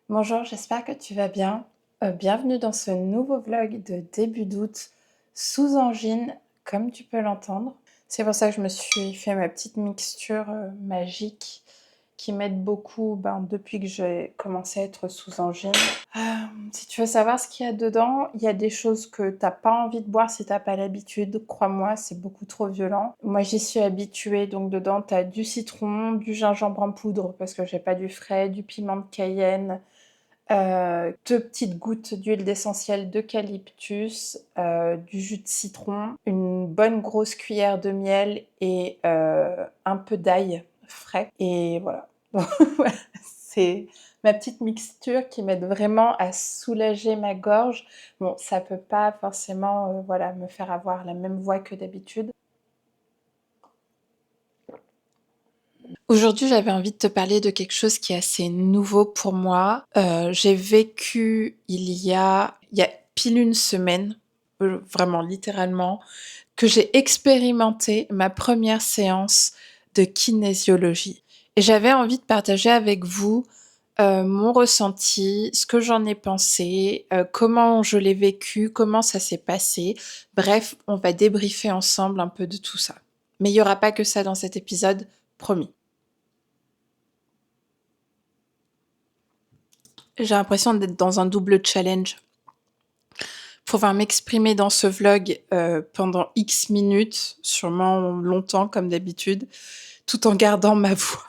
Bonjour, j'espère que tu vas bien. Bienvenue dans ce nouveau vlog de début d'août sous angine, comme tu peux l'entendre. C'est pour ça que je me suis fait ma petite mixture magique qui m'aide beaucoup depuis que j'ai commencé à être sous angine. Euh, Si tu veux savoir ce qu'il y a dedans, il y a des choses que t'as pas envie de boire si t'as pas l'habitude. Crois-moi, c'est beaucoup trop violent. Moi, j'y suis habituée, donc dedans, t'as du citron, du gingembre en poudre parce que j'ai pas du frais, du piment de Cayenne, 2 petites gouttes d'huile d'essentiel d'eucalyptus, du jus de citron, une bonne grosse cuillère de miel et un peu d'ail frais et voilà. Voilà, c'est ma petite mixture qui m'aide vraiment à soulager ma gorge. Bon, ça peut pas forcément, voilà, me faire avoir la même voix que d'habitude. Aujourd'hui, j'avais envie de te parler de quelque chose qui est assez nouveau pour moi. J'ai vécu il y a pile une semaine, vraiment littéralement, que j'ai expérimenté ma première séance de kinésiologie. Et j'avais envie de partager avec vous mon ressenti, ce que j'en ai pensé, comment je l'ai vécu, comment ça s'est passé. Bref, on va débriefer ensemble un peu de tout ça. Mais il n'y aura pas que ça dans cet épisode, promis. J'ai l'impression d'être dans un double challenge. Pouvoir m'exprimer dans ce vlog pendant X minutes, sûrement longtemps comme d'habitude, tout en gardant ma voix.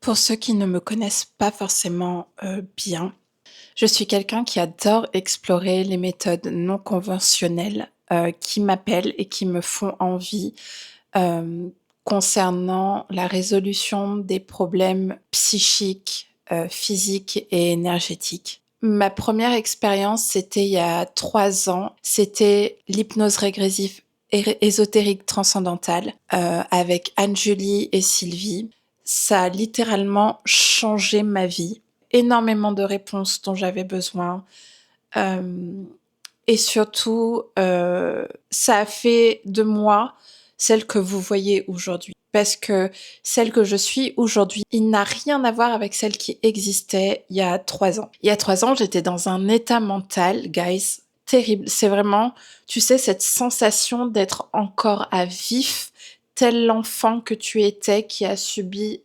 Pour ceux qui ne me connaissent pas forcément bien, je suis quelqu'un qui adore explorer les méthodes non conventionnelles qui m'appellent et qui me font envie euh, concernant la résolution des problèmes psychiques, physiques et énergétiques. Ma première expérience, c'était il y a 3 ans. C'était l'hypnose régressive ésotérique transcendantale avec Anne-Julie et Sylvie. Ça a littéralement changé ma vie. Énormément de réponses dont j'avais besoin. Euh, et surtout, ça a fait de moi celle que vous voyez aujourd'hui. Parce que celle que je suis aujourd'hui, il n'a rien à voir avec celle qui existait il y a 3 ans. Il y a 3 ans, j'étais dans un état mental, guys, terrible. C'est vraiment, tu sais, cette sensation d'être encore à vif, tel l'enfant que tu étais qui a subi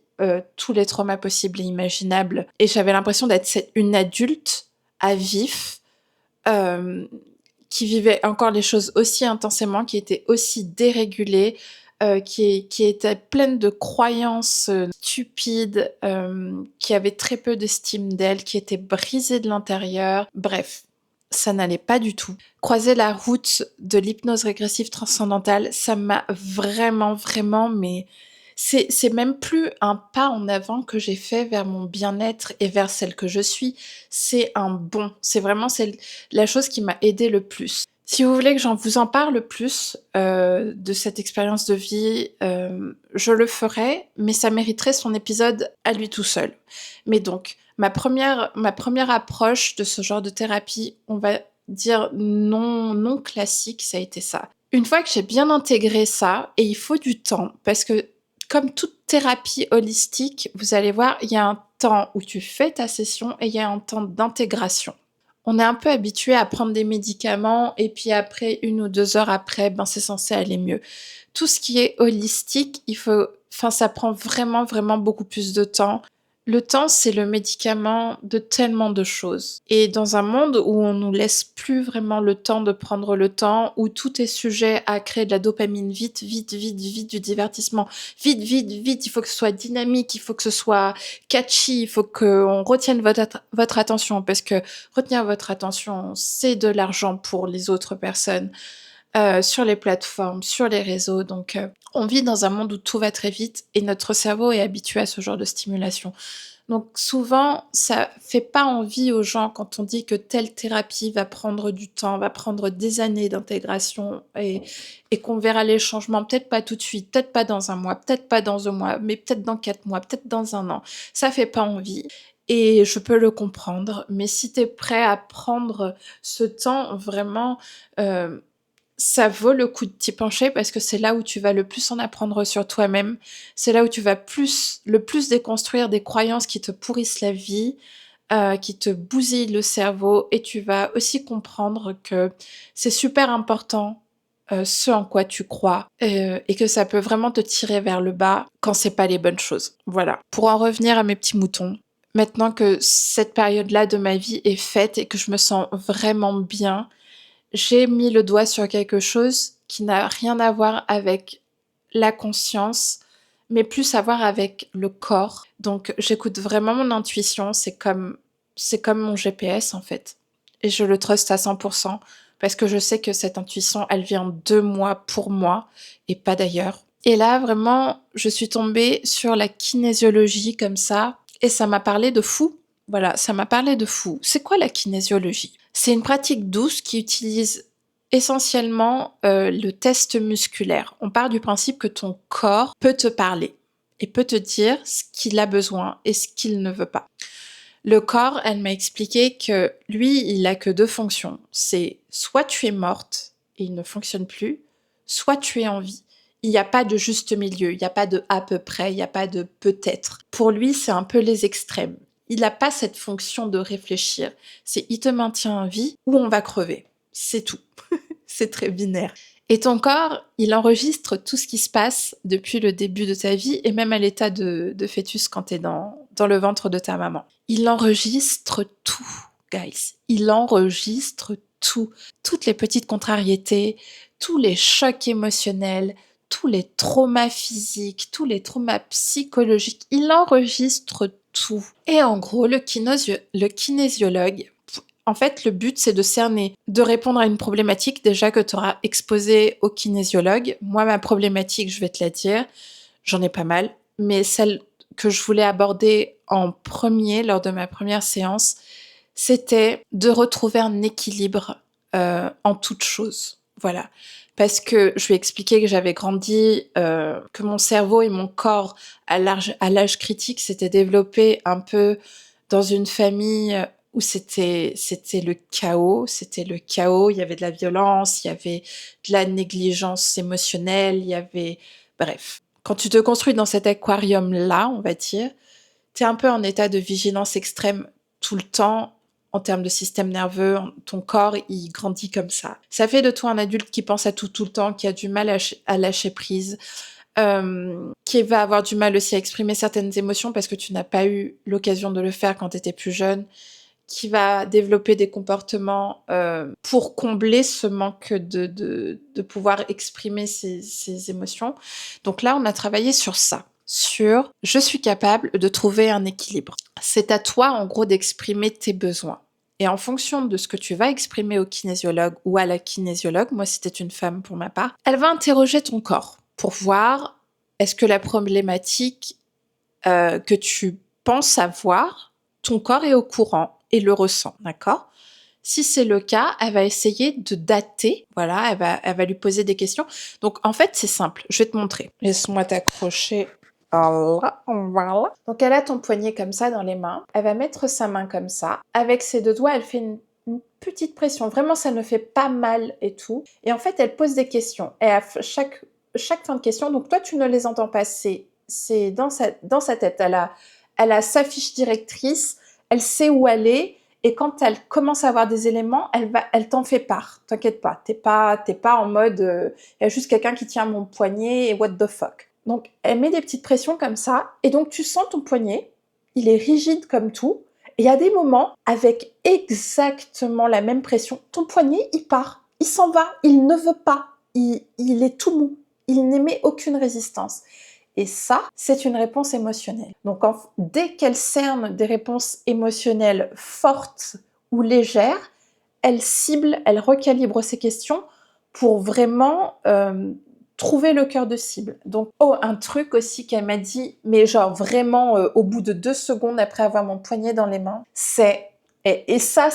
tous les traumas possibles et imaginables. Et j'avais l'impression d'être une adulte à vif, euh, qui vivait encore les choses aussi intensément, qui était aussi dérégulée, qui était pleine de croyances stupides, qui avait très peu d'estime d'elle, qui était brisée de l'intérieur. Bref, ça n'allait pas du tout. Croiser la route de l'hypnose régressive transcendantale, ça m'a vraiment, vraiment, mais c'est même plus un pas en avant que j'ai fait vers mon bien-être et vers celle que je suis. C'est un bond. C'est vraiment la chose qui m'a aidée le plus. Si vous voulez que j'en vous en parle plus de cette expérience de vie, je le ferai, mais ça mériterait son épisode à lui tout seul. Mais donc, ma première approche de ce genre de thérapie, on va dire non classique, ça a été ça. Une fois que j'ai bien intégré ça, et il faut du temps, parce que comme toute thérapie holistique, vous allez voir, il y a un temps où tu fais ta session et il y a un temps d'intégration. On est un peu habitué à prendre des médicaments et puis après, 1 ou 2 heures après, ben c'est censé aller mieux. Tout ce qui est holistique, ça prend vraiment, vraiment beaucoup plus de temps. Le temps, c'est le médicament de tellement de choses. Et dans un monde où on nous laisse plus vraiment le temps de prendre le temps, où tout est sujet à créer de la dopamine vite, vite, vite, vite, du divertissement, vite, vite, vite, il faut que ce soit dynamique, il faut que ce soit catchy, il faut qu'on retienne votre attention, parce que retenir votre attention, c'est de l'argent pour les autres personnes. Sur les plateformes, sur les réseaux. Donc, on vit dans un monde où tout va très vite et notre cerveau est habitué à ce genre de stimulation. Donc, souvent, ça fait pas envie aux gens quand on dit que telle thérapie va prendre du temps, va prendre des années d'intégration et qu'on verra les changements, peut-être pas tout de suite, peut-être pas dans un mois, peut-être pas dans 2 mois, mais peut-être dans 4 mois, peut-être dans un an. Ça fait pas envie. Et je peux le comprendre, mais si tu es prêt à prendre ce temps vraiment, euh, ça vaut le coup de t'y pencher parce que c'est là où tu vas le plus en apprendre sur toi-même. C'est là où tu vas le plus déconstruire des croyances qui te pourrissent la vie. qui te bousille le cerveau et tu vas aussi comprendre que c'est super important ce en quoi tu crois et que ça peut vraiment te tirer vers le bas quand c'est pas les bonnes choses. Voilà. Pour en revenir à mes petits moutons, maintenant que cette période-là de ma vie est faite et que je me sens vraiment bien, j'ai mis le doigt sur quelque chose qui n'a rien à voir avec la conscience, mais plus à voir avec le corps. Donc j'écoute vraiment mon intuition, c'est comme mon GPS en fait. Et je le trust à 100% parce que je sais que cette intuition, elle vient de moi pour moi et pas d'ailleurs. Et là, vraiment, je suis tombée sur la kinésiologie comme ça et ça m'a parlé de fou. Voilà, ça m'a parlé de fou. C'est quoi la kinésiologie? C'est une pratique douce qui utilise essentiellement le test musculaire. On part du principe que ton corps peut te parler et peut te dire ce qu'il a besoin et ce qu'il ne veut pas. Le corps, elle m'a expliqué que lui, il a que deux fonctions. C'est soit tu es morte et il ne fonctionne plus, soit tu es en vie. Il n'y a pas de juste milieu, il n'y a pas de à peu près, il n'y a pas de peut-être. Pour lui, c'est un peu les extrêmes. Il n'a pas cette fonction de réfléchir. C'est il te maintient en vie ou on va crever. C'est tout. C'est très binaire. Et ton corps, il enregistre tout ce qui se passe depuis le début de ta vie et même à l'état de fœtus quand tu es dans le ventre de ta maman. Il enregistre tout, guys. Il enregistre tout. Toutes les petites contrariétés, tous les chocs émotionnels, tous les traumas physiques, tous les traumas psychologiques. Il enregistre tout. Et en gros, le kinésiologue, en fait, le but, c'est de cerner, de répondre à une problématique déjà que tu auras exposée au kinésiologue. Moi, ma problématique, je vais te la dire, j'en ai pas mal, mais celle que je voulais aborder en premier lors de ma première séance, c'était de retrouver un équilibre en toute chose. Voilà. Parce que je lui ai expliqué que j'avais grandi, que mon cerveau et mon corps à l'âge critique s'étaient développés un peu dans une famille où c'était le chaos, il y avait de la violence, il y avait de la négligence émotionnelle, il y avait bref. Quand tu te construis dans cet aquarium-là, on va dire, tu es un peu en état de vigilance extrême tout le temps en termes de système nerveux, ton corps, il grandit comme ça. Ça fait de toi un adulte qui pense à tout le temps, qui a du mal à lâcher prise, qui va avoir du mal aussi à exprimer certaines émotions parce que tu n'as pas eu l'occasion de le faire quand tu étais plus jeune, qui va développer des comportements pour combler ce manque de pouvoir exprimer ses émotions. Donc là, on a travaillé sur ça, sur je suis capable de trouver un équilibre. C'est à toi, en gros, d'exprimer tes besoins. Et en fonction de ce que tu vas exprimer au kinésiologue ou à la kinésiologue, moi c'était une femme pour ma part, elle va interroger ton corps pour voir est-ce que la problématique que tu penses avoir, ton corps est au courant et le ressent, d'accord? Si c'est le cas, elle va essayer de dater, voilà, elle va lui poser des questions. Donc en fait, c'est simple, je vais te montrer. Laisse-moi t'accrocher. Voilà. Donc elle a ton poignet comme ça dans les mains. Elle va mettre sa main comme ça. Avec ses deux doigts, elle fait une petite pression. Vraiment, ça ne fait pas mal et tout. Et en fait, elle pose des questions. Et à chaque fin de question, donc toi, tu ne les entends pas. C'est dans sa tête. Elle a sa fiche directrice. Elle sait où elle est. Et quand elle commence à avoir des éléments, elle t'en fait part. T'inquiète pas. T'es pas en mode, il y a juste quelqu'un qui tient mon poignet et what the fuck. Donc, elle met des petites pressions comme ça. Et donc, tu sens ton poignet. Il est rigide comme tout. Et il y a des moments, avec exactement la même pression, ton poignet, il part. Il s'en va. Il ne veut pas. Il est tout mou. Il n'émet aucune résistance. Et ça, c'est une réponse émotionnelle. Donc, dès qu'elle cerne des réponses émotionnelles fortes ou légères, elle cible, elle recalibre ses questions pour vraiment trouver le cœur de cible. Donc, un truc aussi qu'elle m'a dit, mais genre vraiment au bout de 2 secondes après avoir mon poignet dans les mains, c'est... Et ça,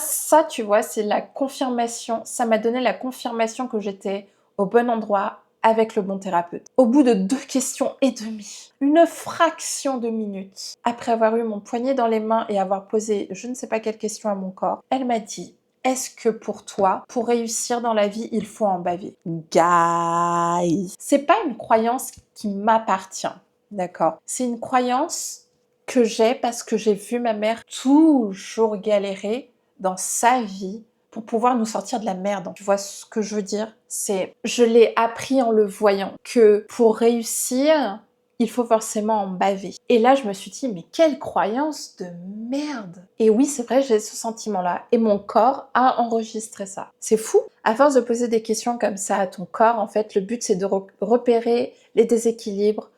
tu vois, c'est la confirmation. Ça m'a donné la confirmation que j'étais au bon endroit, avec le bon thérapeute. Au bout de 2 questions et demie, une fraction de minute après avoir eu mon poignet dans les mains et avoir posé je ne sais pas quelle question à mon corps, elle m'a dit est-ce que pour toi, pour réussir dans la vie, il faut en baver? Guys, c'est pas une croyance qui m'appartient, d'accord? C'est une croyance que j'ai parce que j'ai vu ma mère toujours galérer dans sa vie pour pouvoir nous sortir de la merde. Tu vois ce que je veux dire? Je l'ai appris en le voyant, que pour réussir, il faut forcément en baver. Et là, je me suis dit, mais quelle croyance de merde! Et oui, c'est vrai, j'ai ce sentiment-là. Et mon corps a enregistré ça. C'est fou! À force de poser des questions comme ça à ton corps, en fait, le but, c'est de repérer les déséquilibres,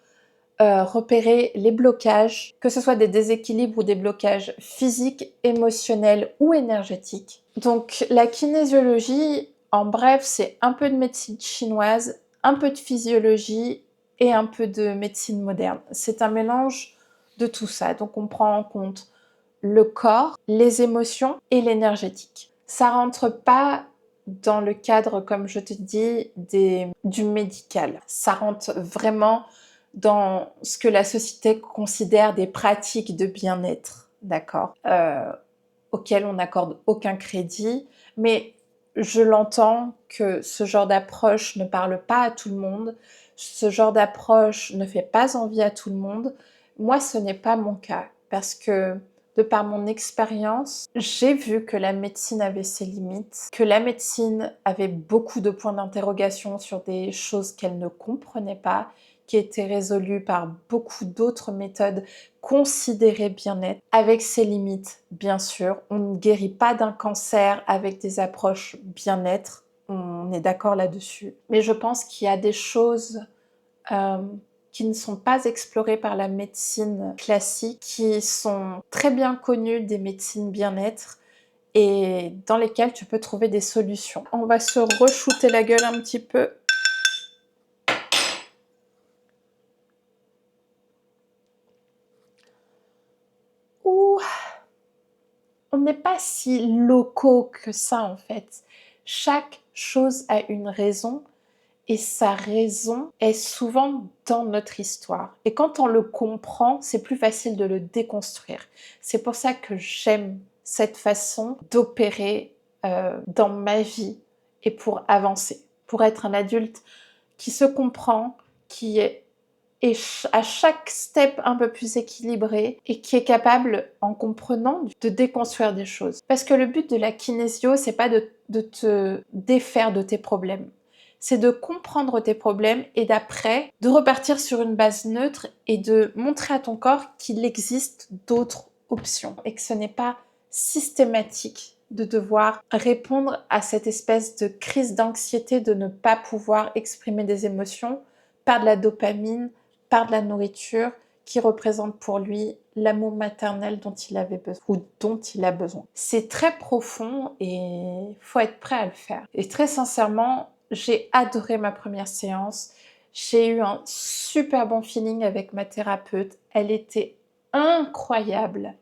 repérer les blocages, que ce soit des déséquilibres ou des blocages physiques, émotionnels ou énergétiques. Donc la kinésiologie, en bref, c'est un peu de médecine chinoise, un peu de physiologie et un peu de médecine moderne. C'est un mélange de tout ça. Donc on prend en compte le corps, les émotions et l'énergétique. Ça rentre pas dans le cadre, comme je te dis, du médical. Ça rentre vraiment dans ce que la société considère des pratiques de bien-être, d'accord, auxquelles on n'accorde aucun crédit, mais je l'entends que ce genre d'approche ne parle pas à tout le monde, ce genre d'approche ne fait pas envie à tout le monde. Moi, ce n'est pas mon cas, parce que de par mon expérience, j'ai vu que la médecine avait ses limites, que la médecine avait beaucoup de points d'interrogation sur des choses qu'elle ne comprenait pas, qui étaient résolues par beaucoup d'autres méthodes considérées bien-être, avec ses limites, bien sûr. On ne guérit pas d'un cancer avec des approches bien-être, on est d'accord là-dessus. Mais je pense qu'il y a des choses qui ne sont pas explorées par la médecine classique, qui sont très bien connues des médecines bien-être et dans lesquelles tu peux trouver des solutions. On va se re-shooter la gueule un petit peu. Ouh, on n'est pas si locaux que ça en fait. Chaque chose a une raison et sa raison est souvent dans notre histoire. Et quand on le comprend, c'est plus facile de le déconstruire. C'est pour ça que j'aime cette façon d'opérer dans ma vie et pour avancer, pour être un adulte qui se comprend, qui est à chaque step un peu plus équilibré et qui est capable, en comprenant, de déconstruire des choses. Parce que le but de la kinésio, c'est pas de te défaire de tes problèmes. C'est de comprendre tes problèmes et d'après, de repartir sur une base neutre et de montrer à ton corps qu'il existe d'autres options et que ce n'est pas systématique de devoir répondre à cette espèce de crise d'anxiété de ne pas pouvoir exprimer des émotions par de la dopamine, par de la nourriture qui représente pour lui l'amour maternel dont il avait besoin ou dont il a besoin. C'est très profond et il faut être prêt à le faire. Et très sincèrement, j'ai adoré ma première séance. J'ai eu un super bon feeling avec ma thérapeute. Elle était incroyable,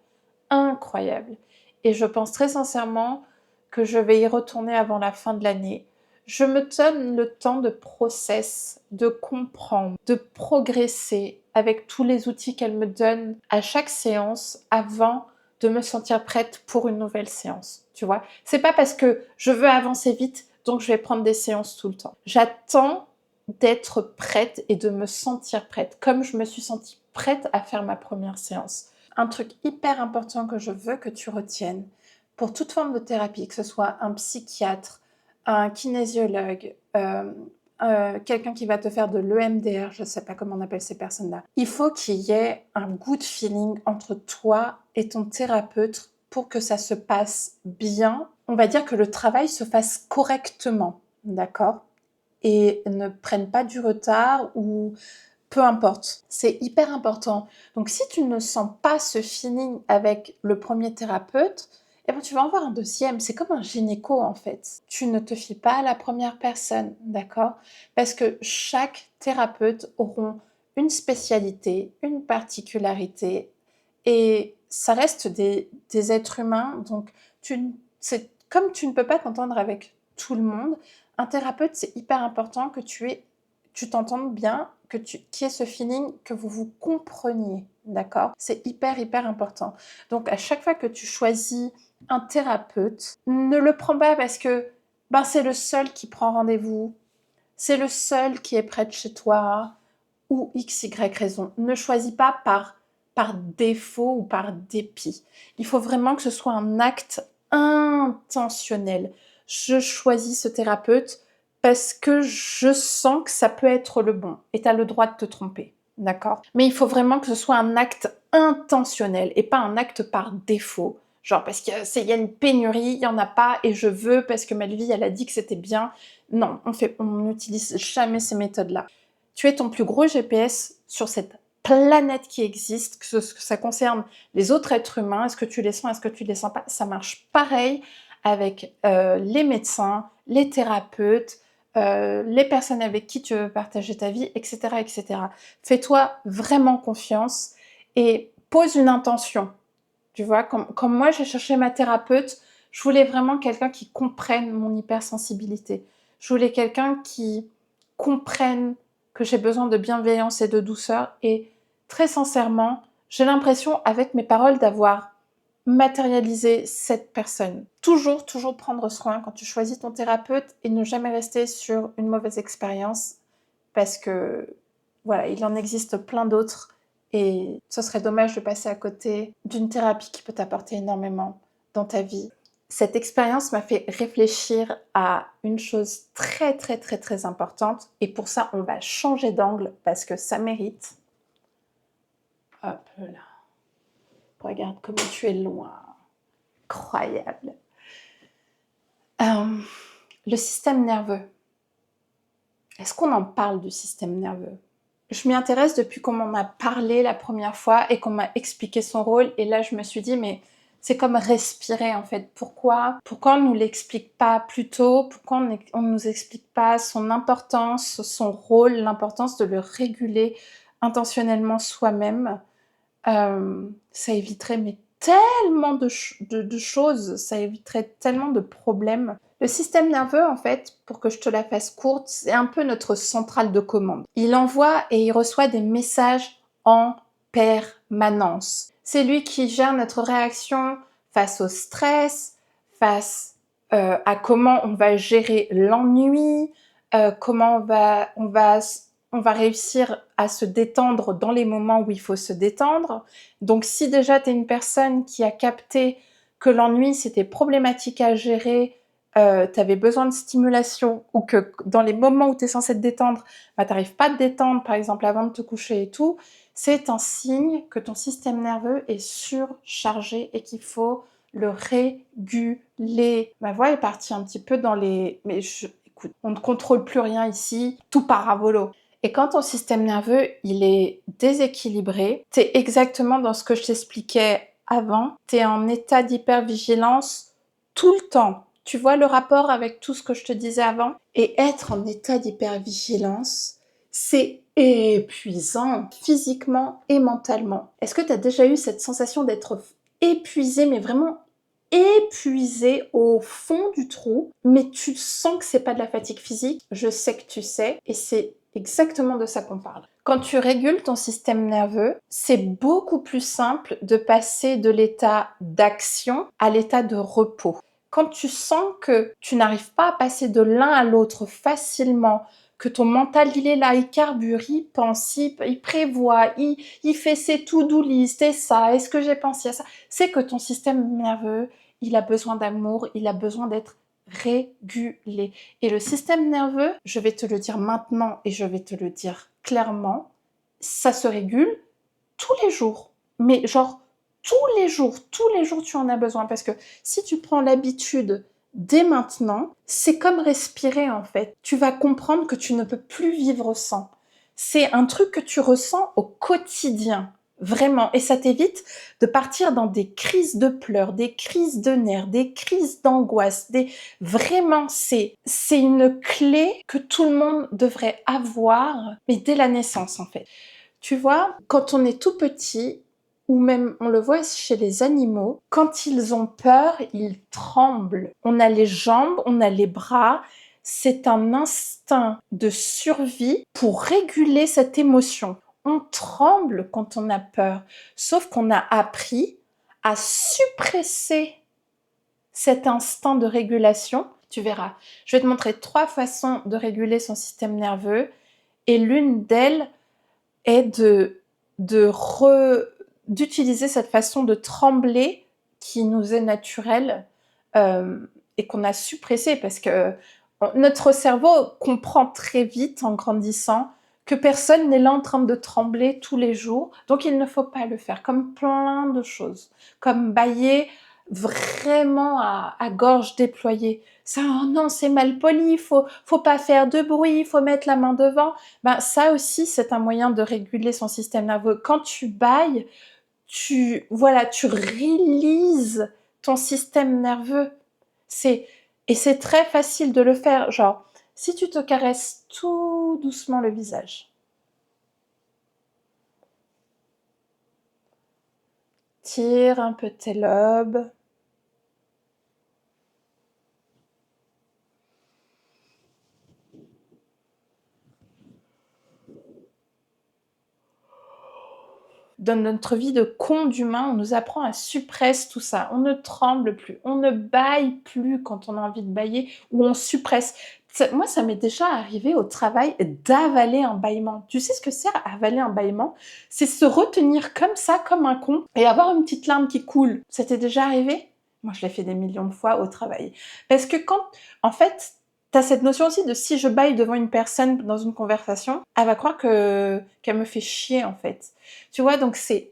incroyable. Et je pense très sincèrement que je vais y retourner avant la fin de l'année. Je me donne le temps de process, de comprendre, de progresser avec tous les outils qu'elle me donne à chaque séance avant de me sentir prête pour une nouvelle séance. Tu vois, c'est pas parce que je veux avancer vite donc je vais prendre des séances tout le temps. J'attends d'être prête et de me sentir prête, comme je me suis sentie prête à faire ma première séance. Un truc hyper important que je veux que tu retiennes pour toute forme de thérapie, que ce soit un psychiatre, un kinésiologue, quelqu'un qui va te faire de l'EMDR, je ne sais pas comment on appelle ces personnes-là. Il faut qu'il y ait un good feeling entre toi et ton thérapeute pour que ça se passe bien. On va dire que le travail se fasse correctement, d'accord? Et ne prenne pas du retard ou peu importe. C'est hyper important. Donc si tu ne sens pas ce feeling avec le premier thérapeute, eh ben, tu vas en voir un deuxième. C'est comme un gynéco en fait. Tu ne te fies pas à la première personne, d'accord? Parce que chaque thérapeute auront une spécialité, une particularité et ça reste des êtres humains. Donc c'est comme tu ne peux pas t'entendre avec tout le monde, un thérapeute, c'est hyper important que tu t'entendes bien, qu'il y ait ce feeling, que vous vous compreniez, d'accord? C'est hyper, hyper important. Donc, à chaque fois que tu choisis un thérapeute, ne le prends pas parce que c'est le seul qui prend rendez-vous, c'est le seul qui est près de chez toi, ou X, Y raison. Ne choisis pas par par défaut ou par dépit. Il faut vraiment que ce soit un acte intentionnel. Je choisis ce thérapeute parce que je sens que ça peut être le bon. Et tu as le droit de te tromper, d'accord? Mais il faut vraiment que ce soit un acte intentionnel et pas un acte par défaut. Genre parce qu'il y a une pénurie, il n'y en a pas et je veux parce que Malvie, elle a dit que c'était bien. Non, on n'utilise jamais ces méthodes-là. Tu es ton plus gros GPS sur cette planète qui existe, que ça concerne les autres êtres humains. Est-ce que tu les sens, est-ce que tu les sens pas? Ça marche pareil avec les médecins, les thérapeutes, les personnes avec qui tu veux partager ta vie, etc., etc. Fais-toi vraiment confiance et pose une intention. Tu vois, comme moi, j'ai cherché ma thérapeute, je voulais vraiment quelqu'un qui comprenne mon hypersensibilité. Je voulais quelqu'un qui comprenne que j'ai besoin de bienveillance et de douceur. Et très sincèrement, j'ai l'impression, avec mes paroles, d'avoir matérialisé cette personne. Toujours, toujours prendre soin quand tu choisis ton thérapeute et ne jamais rester sur une mauvaise expérience parce que, voilà, il en existe plein d'autres et ce serait dommage de passer à côté d'une thérapie qui peut t'apporter énormément dans ta vie. Cette expérience m'a fait réfléchir à une chose très très très très importante et pour ça on va changer d'angle parce que ça mérite. Hop là. Regarde comment tu es loin. Incroyable. Le système nerveux. Est-ce qu'on en parle du système nerveux? Je m'y intéresse depuis qu'on m'en a parlé la première fois et qu'on m'a expliqué son rôle. Et là, je me suis dit, mais c'est comme respirer en fait. Pourquoi on ne nous l'explique pas plus tôt? Pourquoi on ne nous explique pas son importance, son rôle, l'importance de le réguler intentionnellement soi-même? Ça éviterait mais tellement de choses, ça éviterait tellement de problèmes. Le système nerveux, en fait, pour que je te la fasse courte, c'est un peu notre centrale de commande. Il envoie et il reçoit des messages en permanence. C'est lui qui gère notre réaction face au stress, face à comment on va gérer l'ennui, comment on va réussir à se détendre dans les moments où il faut se détendre. Donc si déjà tu es une personne qui a capté que l'ennui c'était problématique à gérer, tu avais besoin de stimulation ou que dans les moments où tu es censé te détendre, bah, tu n'arrives pas à te détendre, par exemple avant de te coucher et tout, c'est un signe que ton système nerveux est surchargé et qu'il faut le réguler. Ma voix est partie un petit peu dans les... Mais écoute, on ne contrôle plus rien ici, tout part à volo. Et quand ton système nerveux, il est déséquilibré, tu es exactement dans ce que je t'expliquais avant, tu es en état d'hypervigilance tout le temps. Tu vois le rapport avec tout ce que je te disais avant? Et être en état d'hypervigilance, c'est épuisant, physiquement et mentalement. Est-ce que tu as déjà eu cette sensation d'être épuisé, mais vraiment épuisé au fond du trou, mais tu sens que c'est pas de la fatigue physique? Je sais que tu sais, et c'est exactement de ça qu'on parle. Quand tu régules ton système nerveux, c'est beaucoup plus simple de passer de l'état d'action à l'état de repos. Quand tu sens que tu n'arrives pas à passer de l'un à l'autre facilement, que ton mental il est là, il carbure, il pense, il prévoit, il fait ses to-do list et ça, est-ce que j'ai pensé à ça? C'est que ton système nerveux, il a besoin d'amour, il a besoin d'être régulé. Et le système nerveux, je vais te le dire maintenant et je vais te le dire clairement, ça se régule tous les jours. Mais genre, tous les jours tu en as besoin. Parce que si tu prends l'habitude dès maintenant, c'est comme respirer en fait. Tu vas comprendre que tu ne peux plus vivre sans. C'est un truc que tu ressens au quotidien. Vraiment. Et ça t'évite de partir dans des crises de pleurs, des crises de nerfs, des crises d'angoisse. Vraiment, c'est une clé que tout le monde devrait avoir, mais dès la naissance en fait. Tu vois, quand on est tout petit, ou même on le voit chez les animaux, quand ils ont peur, ils tremblent. On a les jambes, on a les bras. C'est un instinct de survie pour réguler cette émotion. On tremble quand on a peur, sauf qu'on a appris à suppresser cet instinct de régulation. Tu verras, je vais te montrer 3 façons de réguler son système nerveux et l'une d'elles est d'utiliser cette façon de trembler qui nous est naturelle et qu'on a suppressée parce que notre cerveau comprend très vite en grandissant que personne n'est là en train de trembler tous les jours, donc il ne faut pas le faire, comme plein de choses, comme bâiller vraiment à gorge déployée. Ça, oh non, c'est mal poli, faut pas faire de bruit, faut mettre la main devant. Ben, ça aussi, c'est un moyen de réguler son système nerveux. Quand tu bâilles, voilà, tu releases ton système nerveux. Et c'est très facile de le faire. Genre, si tu te caresses tout doucement le visage, tire un peu tes lobes, dans notre vie de con d'humain, on nous apprend à suppresser tout ça. On ne tremble plus, on ne bâille plus quand on a envie de bâiller, ou on suppresse. Moi, ça m'est déjà arrivé au travail d'avaler un bâillement. Tu sais ce que c'est avaler un bâillement? C'est se retenir comme ça, comme un con, et avoir une petite larme qui coule. Ça t'est déjà arrivé? Moi, je l'ai fait des millions de fois au travail. Parce que en fait, t'as cette notion aussi de si je bâille devant une personne dans une conversation, elle va croire qu'elle me fait chier, en fait. Tu vois, donc il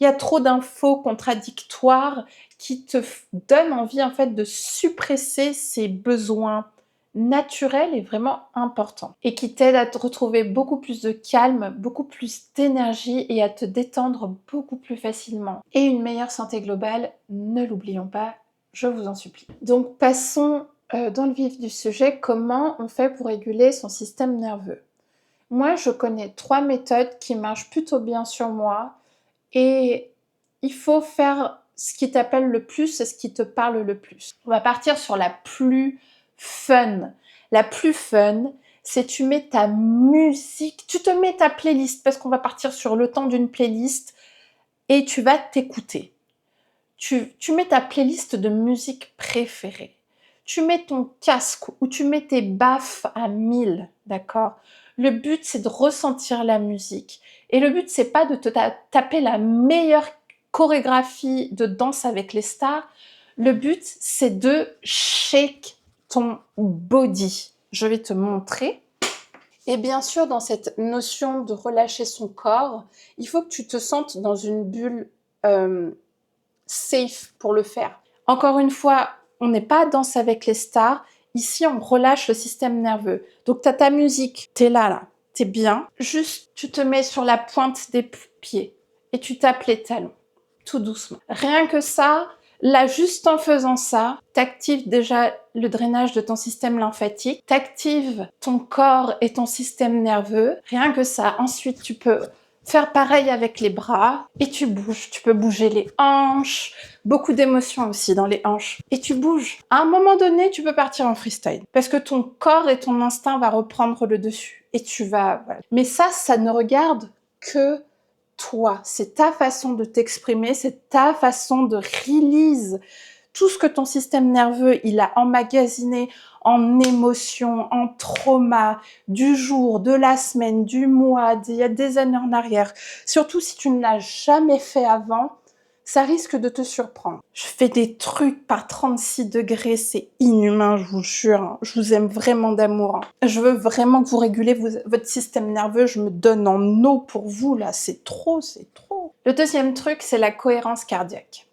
y a trop d'infos contradictoires qui te donnent envie en fait de suppresser ces besoins naturels et vraiment importants et qui t'aident à te retrouver beaucoup plus de calme, beaucoup plus d'énergie et à te détendre beaucoup plus facilement. Et une meilleure santé globale, ne l'oublions pas, je vous en supplie. Donc passons dans le vif du sujet, comment on fait pour réguler son système nerveux? Moi, je connais 3 méthodes qui marchent plutôt bien sur moi et il faut faire ce qui t'appelle le plus et ce qui te parle le plus. On va partir sur la plus fun. La plus fun, c'est tu mets ta musique, tu te mets ta playlist parce qu'on va partir sur le temps d'une playlist et tu vas t'écouter. Tu mets ta playlist de musique préférée. Tu mets ton casque ou tu mets tes baffes à 1000, d'accord? Le but, c'est de ressentir la musique. Et le but, c'est pas de te taper la meilleure chorégraphie de danse avec les stars. Le but, c'est de shake ton body. Je vais te montrer. Et bien sûr, dans cette notion de relâcher son corps, il faut que tu te sentes dans une bulle safe pour le faire. Encore une fois, on n'est pas à Danse avec les stars. Ici, on relâche le système nerveux. Donc, tu as ta musique, tu es là, tu es bien. Juste, tu te mets sur la pointe des pieds et tu tapes les talons, tout doucement. Rien que ça, là, juste en faisant ça, t'actives déjà le drainage de ton système lymphatique, t'actives ton corps et ton système nerveux. Rien que ça. Ensuite, tu peux faire pareil avec les bras et tu bouges. Tu peux bouger les hanches, beaucoup d'émotions aussi dans les hanches. Et tu bouges. À un moment donné, tu peux partir en freestyle parce que ton corps et ton instinct va reprendre le dessus et tu vas... Voilà. Mais ça ne regarde que toi. C'est ta façon de t'exprimer, c'est ta façon de release tout ce que ton système nerveux, il a emmagasiné en émotions, en trauma, du jour, de la semaine, du mois, d'il y a des années en arrière. Surtout si tu ne l'as jamais fait avant, ça risque de te surprendre. Je fais des trucs par 36 degrés, c'est inhumain, je vous jure. Je vous aime vraiment d'amour. Je veux vraiment que vous régulez votre système nerveux. Je me donne en eau pour vous, là. C'est trop, c'est trop. Le deuxième truc, c'est la cohérence cardiaque.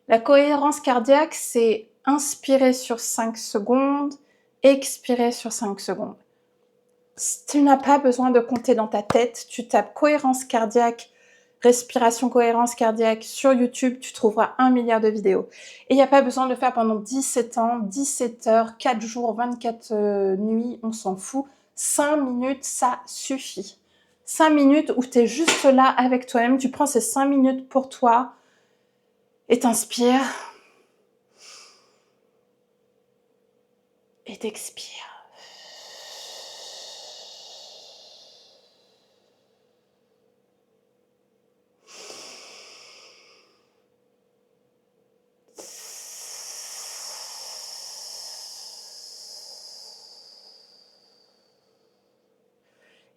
La cohérence cardiaque, c'est inspirer sur 5 secondes, expirer sur 5 secondes. Tu n'as pas besoin de compter dans ta tête, tu tapes cohérence cardiaque, respiration cohérence cardiaque sur YouTube, tu trouveras 1 milliard de vidéos. Et il n'y a pas besoin de le faire pendant 17 ans, 17 heures, 4 jours, 24 nuits, on s'en fout. 5 minutes, ça suffit. 5 minutes où tu es juste là avec toi-même, tu prends ces 5 minutes pour toi et t'inspires. Et t'expires.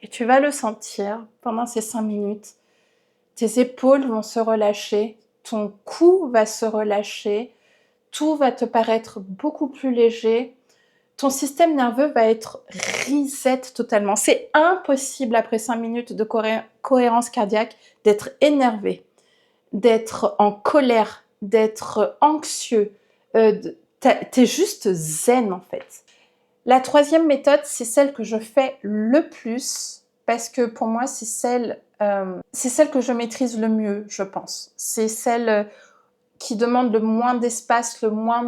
Et tu vas le sentir pendant ces 5 minutes. tes épaules vont se relâcher, ton cou va se relâcher, tout va te paraître beaucoup plus léger. Ton système nerveux va être reset totalement. C'est impossible après 5 minutes de cohérence cardiaque d'être énervé, d'être en colère, d'être anxieux. T'es juste zen en fait. La troisième méthode, c'est celle que je fais le plus parce que pour moi, c'est celle que je maîtrise le mieux, je pense. C'est celle qui demande le moins d'espace, le moins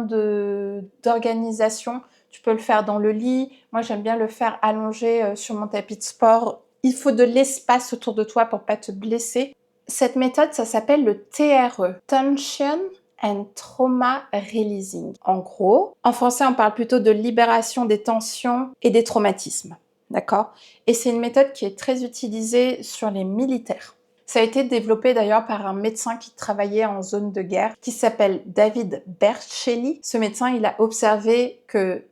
d'organisation. Tu peux le faire dans le lit. Moi, j'aime bien le faire allongé sur mon tapis de sport. Il faut de l'espace autour de toi pour pas te blesser. Cette méthode, ça s'appelle le TRE, Tension and Trauma Releasing. En gros, en français, on parle plutôt de libération des tensions et des traumatismes. D'accord? Et c'est une méthode qui est très utilisée sur les militaires. Ça a été développé d'ailleurs par un médecin qui travaillait en zone de guerre, qui s'appelle David Berceli. Ce médecin, il a observé que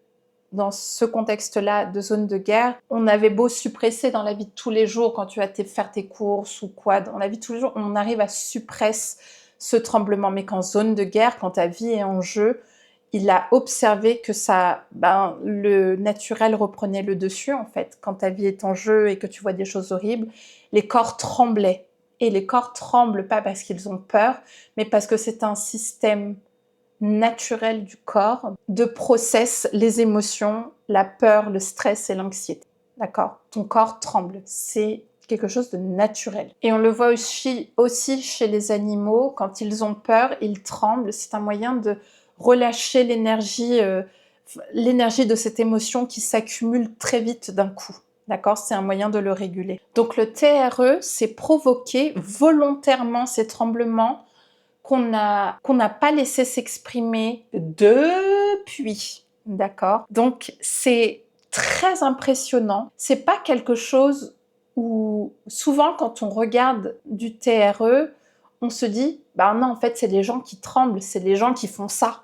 dans ce contexte-là de zone de guerre, on avait beau suppresser dans la vie de tous les jours, quand tu vas faire tes courses ou quoi, dans la vie de tous les jours, on arrive à suppresser ce tremblement. Mais qu'en zone de guerre, quand ta vie est en jeu, il a observé que le naturel reprenait le dessus, en fait. Quand ta vie est en jeu et que tu vois des choses horribles, les corps tremblaient. Et les corps tremblent pas parce qu'ils ont peur, mais parce que c'est un système naturel du corps de process les émotions, la peur, le stress et l'anxiété. D'accord? Ton corps tremble. C'est quelque chose de naturel. Et on le voit aussi chez les animaux. Quand ils ont peur, ils tremblent. C'est un moyen de relâcher l'énergie de cette émotion qui s'accumule très vite d'un coup. D'accord? C'est un moyen de le réguler. Donc le TRE, c'est provoquer volontairement ces tremblements qu'on n'a pas laissé s'exprimer depuis. D'accord? Donc c'est très impressionnant. C'est pas quelque chose où souvent quand on regarde du TRE, on se dit bah non, en fait c'est les gens qui tremblent, c'est les gens qui font ça.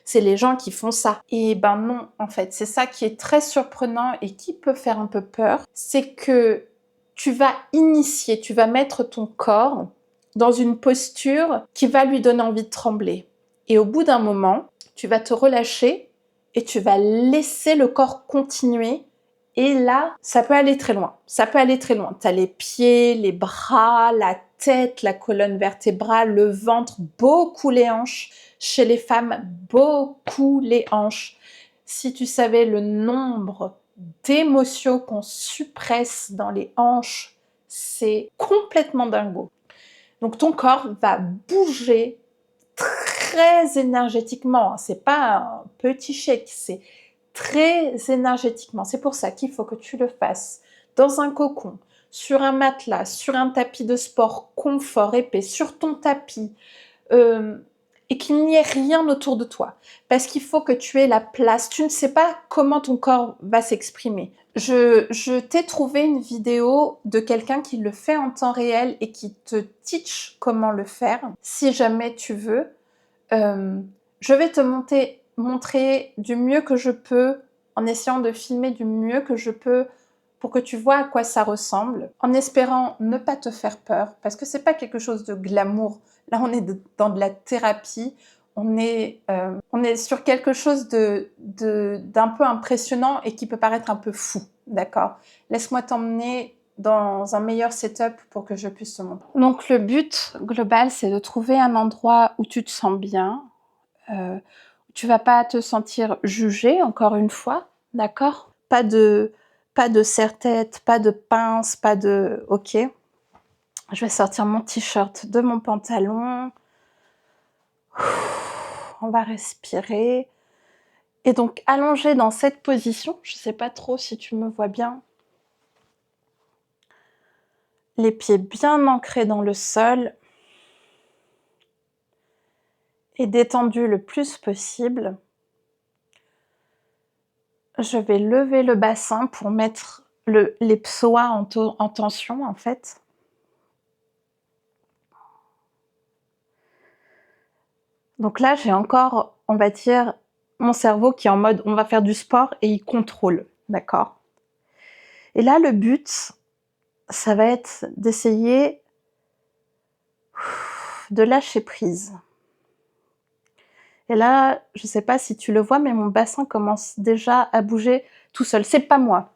C'est les gens qui font ça. Et ben non, en fait, c'est ça qui est très surprenant et qui peut faire un peu peur, c'est que tu vas mettre ton corps dans une posture qui va lui donner envie de trembler. Et au bout d'un moment, tu vas te relâcher et tu vas laisser le corps continuer. Et là, ça peut aller très loin. Ça peut aller très loin. Tu as les pieds, les bras, la tête, la colonne vertébrale, le ventre, beaucoup les hanches. Chez les femmes, beaucoup les hanches. Si tu savais le nombre d'émotions qu'on suppresse dans les hanches, c'est complètement dingo. Donc ton corps va bouger très énergétiquement. C'est pas un petit shake, c'est très énergétiquement. C'est pour ça qu'il faut que tu le fasses dans un cocon, sur un matelas, sur un tapis de sport confort épais, sur ton tapis, et qu'il n'y ait rien autour de toi. Parce qu'il faut que tu aies la place. Tu ne sais pas comment ton corps va s'exprimer. Je t'ai trouvé une vidéo de quelqu'un qui le fait en temps réel et qui te teach comment le faire. Si jamais tu veux, je vais te montrer du mieux que je peux, en essayant de filmer du mieux que je peux pour que tu vois à quoi ça ressemble, en espérant ne pas te faire peur, parce que c'est pas quelque chose de glamour. Là, on est dans de la thérapie, on est sur quelque chose d'un peu impressionnant et qui peut paraître un peu fou, d'accord? Laisse-moi t'emmener dans un meilleur setup pour que je puisse te montrer. Donc le but global, c'est de trouver un endroit où tu te sens bien, tu vas pas te sentir jugé, encore une fois, d'accord? Pas de serre-tête, pas de pince, pas de... Ok. Je vais sortir mon t-shirt de mon pantalon. On va respirer. Et donc, allongé dans cette position, je sais pas trop si tu me vois bien. Les pieds bien ancrés dans le sol. Et détendus le plus possible. Je vais lever le bassin pour mettre les psoas en tension, en fait. Donc là, j'ai encore, on va dire, mon cerveau qui est en mode on va faire du sport et il contrôle, d'accord? Et là, le but, ça va être d'essayer de lâcher prise. Et là, je sais pas si tu le vois, mais mon bassin commence déjà à bouger tout seul. C'est pas moi.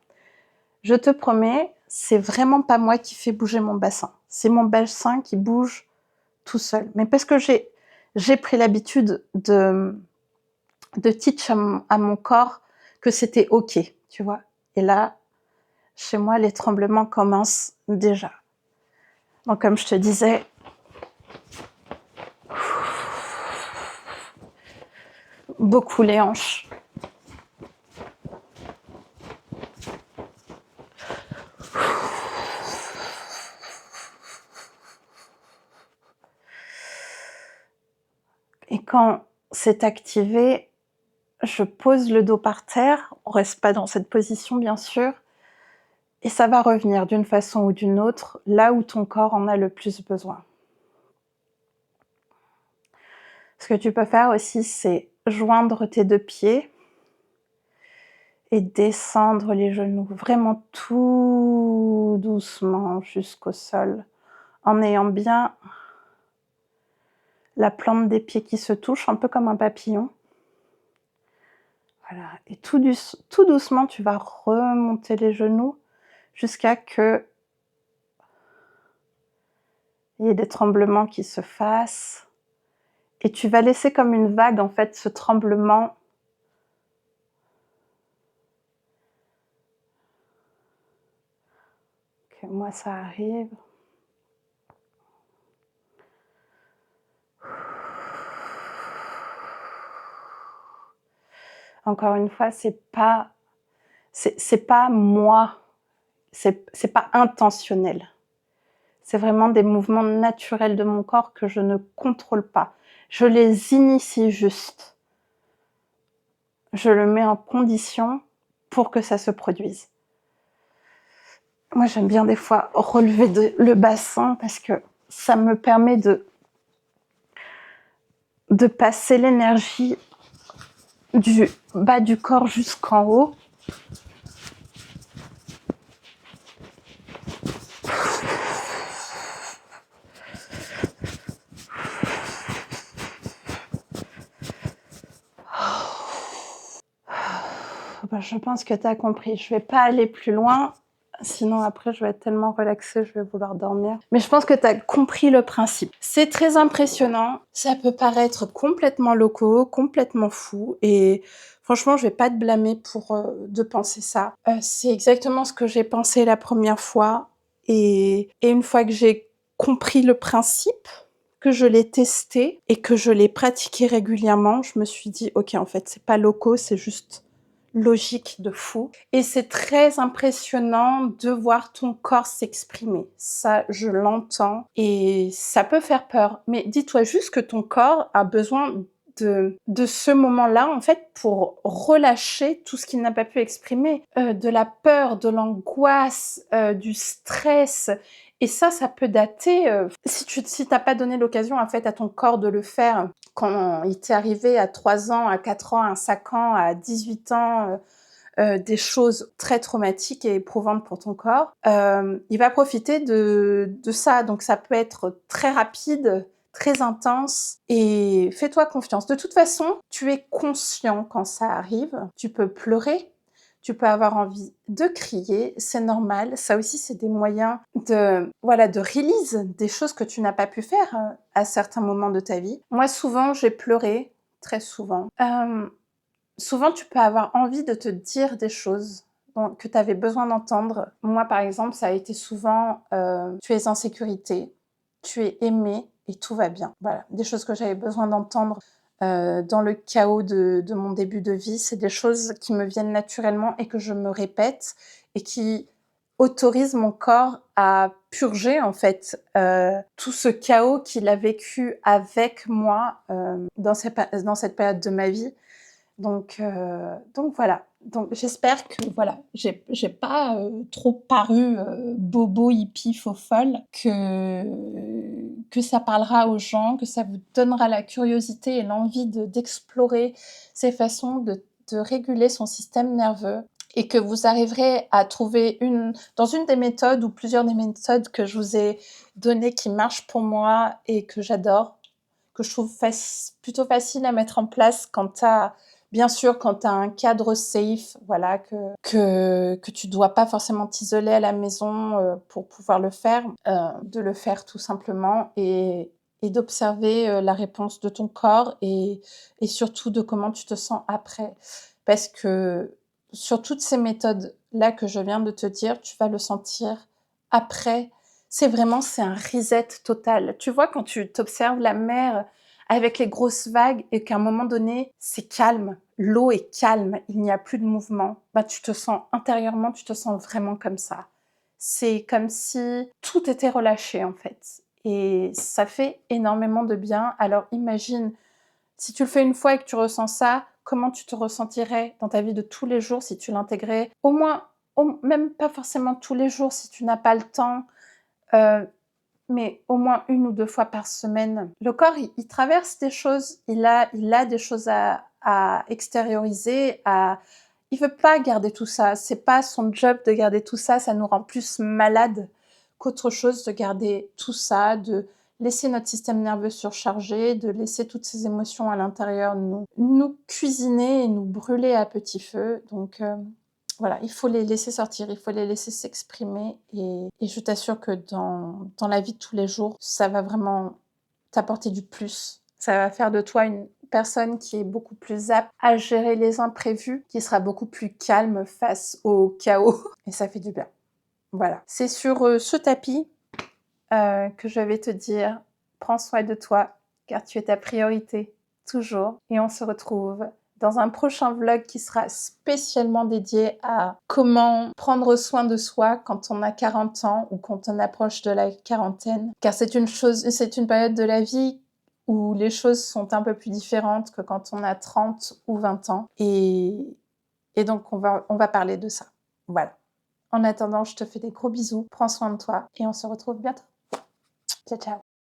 Je te promets, c'est vraiment pas moi qui fais bouger mon bassin. C'est mon bassin qui bouge tout seul. Mais parce que j'ai pris l'habitude de teach à mon corps que c'était OK, tu vois. Et là, chez moi, les tremblements commencent déjà. Donc, comme je te disais, beaucoup les hanches. Et quand c'est activé, je pose le dos par terre, on reste pas dans cette position bien sûr, et ça va revenir d'une façon ou d'une autre, là où ton corps en a le plus besoin. Ce que tu peux faire aussi, c'est joindre tes deux pieds et descendre les genoux, vraiment tout doucement jusqu'au sol, en ayant bien la plante des pieds qui se touche, un peu comme un papillon. Voilà, et tout doucement, tu vas remonter les genoux jusqu'à que il y ait des tremblements qui se fassent. Et tu vas laisser comme une vague, en fait, ce tremblement que moi, ça arrive. Encore une fois, c'est pas moi, c'est pas intentionnel. C'est vraiment des mouvements naturels de mon corps que je ne contrôle pas. Je les initie juste. Je le mets en condition pour que ça se produise. Moi, j'aime bien des fois relever le bassin parce que ça me permet de passer l'énergie du bas du corps jusqu'en haut. Ben, je pense que tu as compris. Je vais pas aller plus loin. Sinon, après, je vais être tellement relaxée, je vais vouloir dormir. Mais je pense que tu as compris le principe. C'est très impressionnant. Ça peut paraître complètement loco, complètement fou. Et franchement, je vais pas te blâmer pour de penser ça. C'est exactement ce que j'ai pensé la première fois. Et une fois que j'ai compris le principe, que je l'ai testé et que je l'ai pratiqué régulièrement, je me suis dit, ok, en fait, c'est pas loco, c'est juste logique de fou. Et c'est très impressionnant de voir ton corps s'exprimer. Ça, je l'entends et ça peut faire peur. Mais dis-toi juste que ton corps a besoin de ce moment-là, en fait, pour relâcher tout ce qu'il n'a pas pu exprimer. De la peur, de l'angoisse, du stress. Et ça peut dater, si t'as pas donné l'occasion, en fait, à ton corps de le faire quand il t'est arrivé à 3 ans, à 4 ans, à 5 ans, à 18 ans, des choses très traumatiques et éprouvantes pour ton corps, il va profiter de ça. Donc ça peut être très rapide, très intense et fais-toi confiance. De toute façon, tu es conscient quand ça arrive, tu peux pleurer, tu peux avoir envie de crier, c'est normal. Ça aussi, c'est des moyens de release des choses que tu n'as pas pu faire à certains moments de ta vie. Moi, souvent, j'ai pleuré, très souvent. Souvent, tu peux avoir envie de te dire des choses que tu avais besoin d'entendre. Moi, par exemple, ça a été souvent tu es en sécurité, tu es aimé et tout va bien. Voilà, des choses que j'avais besoin d'entendre dans le chaos de mon début de vie. C'est des choses qui me viennent naturellement et que je me répète et qui autorisent mon corps à purger en fait tout ce chaos qu'il a vécu avec moi dans cette période de ma vie. Donc voilà. Donc j'espère que voilà, j'ai pas trop paru bobo, hippie, faux folle, que ça parlera aux gens, que ça vous donnera la curiosité et l'envie d'explorer ces façons de réguler son système nerveux et que vous arriverez à trouver dans une des méthodes ou plusieurs des méthodes que je vous ai données qui marchent pour moi et que j'adore, que je trouve plutôt facile à mettre en place bien sûr, quand tu as un cadre safe, voilà, que tu dois pas forcément t'isoler à la maison pour pouvoir le faire, de le faire tout simplement et d'observer la réponse de ton corps et surtout de comment tu te sens après. Parce que sur toutes ces méthodes-là que je viens de te dire, tu vas le sentir après. C'est un reset total. Tu vois, quand tu t'observes la mer avec les grosses vagues et qu'à un moment donné, c'est calme, l'eau est calme, il n'y a plus de mouvement, bah, tu te sens intérieurement, tu te sens vraiment comme ça. C'est comme si tout était relâché en fait. Et ça fait énormément de bien. Alors imagine, si tu le fais une fois et que tu ressens ça, comment tu te ressentirais dans ta vie de tous les jours si tu l'intégrais au moins, même pas forcément tous les jours si tu n'as pas le temps, euh, mais au moins 1 ou 2 fois par semaine. Le corps, il traverse des choses, il a des choses à extérioriser, il veut pas garder tout ça. C'est pas son job de garder tout ça, ça nous rend plus malades qu'autre chose de garder tout ça, de laisser notre système nerveux surchargé, de laisser toutes ces émotions à l'intérieur nous cuisiner et nous brûler à petit feu. Donc, voilà, il faut les laisser sortir, il faut les laisser s'exprimer et je t'assure que dans la vie de tous les jours, ça va vraiment t'apporter du plus. Ça va faire de toi une personne qui est beaucoup plus apte à gérer les imprévus, qui sera beaucoup plus calme face au chaos et ça fait du bien. Voilà. C'est sur ce tapis que je vais te dire prends soin de toi car tu es ta priorité toujours et on se retrouve dans un prochain vlog qui sera spécialement dédié à comment prendre soin de soi quand on a 40 ans ou quand on approche de la quarantaine. Car c'est une période de la vie où les choses sont un peu plus différentes que quand on a 30 ou 20 ans. Et donc, on va parler de ça. Voilà. En attendant, je te fais des gros bisous, prends soin de toi et on se retrouve bientôt. Ciao, ciao.